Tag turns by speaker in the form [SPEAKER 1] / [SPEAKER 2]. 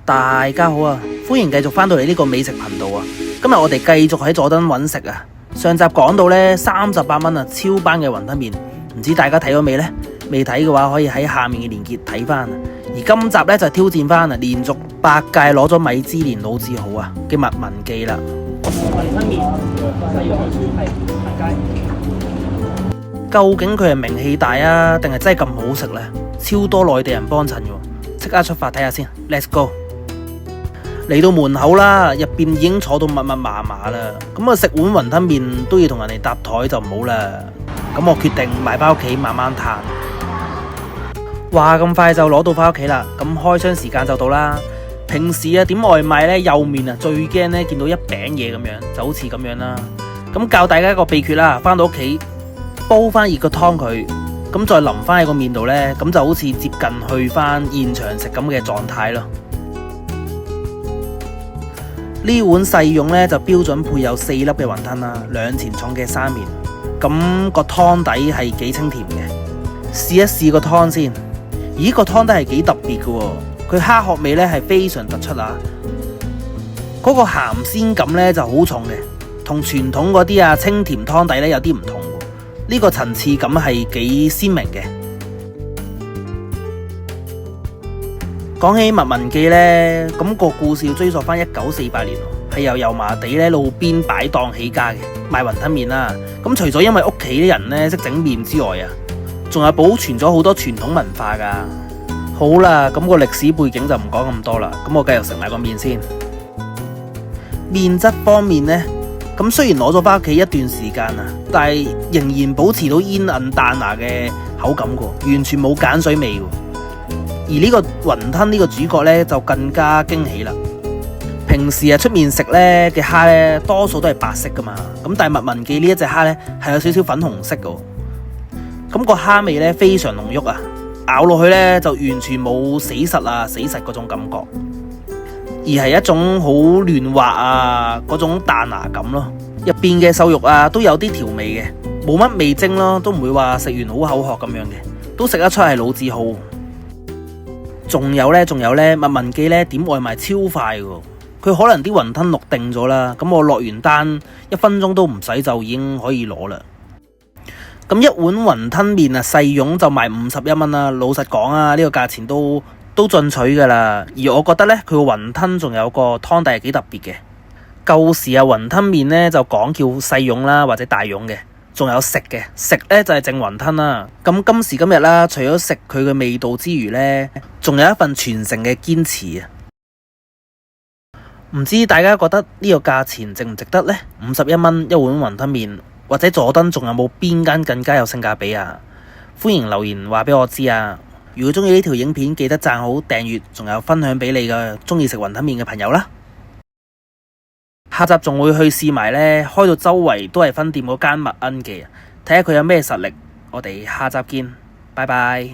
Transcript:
[SPEAKER 1] 大家好啊，歡迎繼續翻到嚟呢個美食頻道啊。今日我哋繼續喺佐敦揾食啊。上集講到呢，38蚊啊，超班嘅雲吞麵，唔知大家睇咗未呢？未睇嘅話可以喺下面嘅連結睇翻。而今集呢，就挑戰翻啊，連續8屆攞咗米芝蓮老字號啊嘅麥文記啦。雲吞麵細蓉係行街，究竟佢係名氣大啊，定係真係咁好食呢？超多內地人幫襯嘅，即刻出發睇下先 ，Let's go！ 嚟到門口啦，入邊已經坐到密密麻麻啦。咁啊，食碗雲吞麵都要同人哋搭台就唔好啦。咁我決定買翻屋企慢慢嘆。話咁快就攞到翻屋企啦，咁開箱時間就到啦。平時啊點外賣呢，右面啊最驚呢見到一餅嘢咁樣，就好似咁樣啦。咁教大家一個秘訣啦，翻到屋企煲翻熱個湯佢，咁再淋翻喺個麵度呢，咁就好似接近去翻現場食咁嘅狀態咯。呢碗細蓉呢，就標準配有4粒嘅雲吞啦，2錢重嘅生麵，咁個湯底係幾清甜嘅。試一試個湯先，咦，個湯底係幾特別嘅喎，佢蝦殼味呢係非常突出啊，嗰個鹹鮮感呢就好重嘅，同傳統嗰啲啊清甜湯底呢有啲唔同喎，呢個層次感係幾鮮明嘅。講起麥文記呢，咁個故事要追溯翻1948年，係由油麻地咧路邊擺檔起家嘅賣雲吞麵啦。咁除咗因為屋企啲人呢識整麵之外啊，仲有保存咗好多傳統文化噶。好啦，咁個歷史背景就唔講咁多啦。咁我繼續食埋個麵先。麵質方面呢，咁雖然攞咗翻屋企一段時間啊，但係仍然保持到煙韌彈牙嘅口感噶，完全冇鹼水味。而呢個雲吞呢個主角呢，就更加驚喜啦。平時啊出面食呢嘅蝦呢，多數都係白色噶嘛，咁但係麥文記呢一隻蝦呢，係有少少粉紅色噶，咁個蝦味呢，非常濃郁啊，咬落去呢，就完全冇死實嗰種感覺，而係一種好嫩滑啊嗰種彈牙感咯。入邊嘅瘦肉啊都有啲調味嘅，冇乜味精咯，都唔會話食完好口渴咁樣嘅，都食得出係老字號。仲有呢，麥文記呢點外賣超快喎，佢可能啲雲吞錄定咗啦，咁我落完單1分鐘都唔使就已經可以攞啦。咁一碗雲吞麵啊細蓉就賣51蚊啦，老實講啊，呢個價錢都進取噶啦。而我覺得呢，佢個雲吞仲有個湯底係幾特別嘅。舊時啊雲吞麵呢就講叫細蓉啦或者大蓉嘅。仲有食嘅，食呢就係淨雲吞啦。咁今時今日啦，除咗食佢嘅味道之餘呢，仲有一份傳承嘅堅持啊！唔知大家覺得呢個價錢值唔值得呢？51蚊一碗雲吞麵，或者佐敦仲有冇邊間更加有性價比啊？歡迎留言話俾我知啊！如果中意呢條影片，記得讚好、訂閱，仲有分享俾你嘅中意食雲吞麵嘅朋友啦！下集仲會去試埋呢，開到周圍都係分店嗰間麥恩記，睇下佢有咩實力。我哋下集見，拜拜。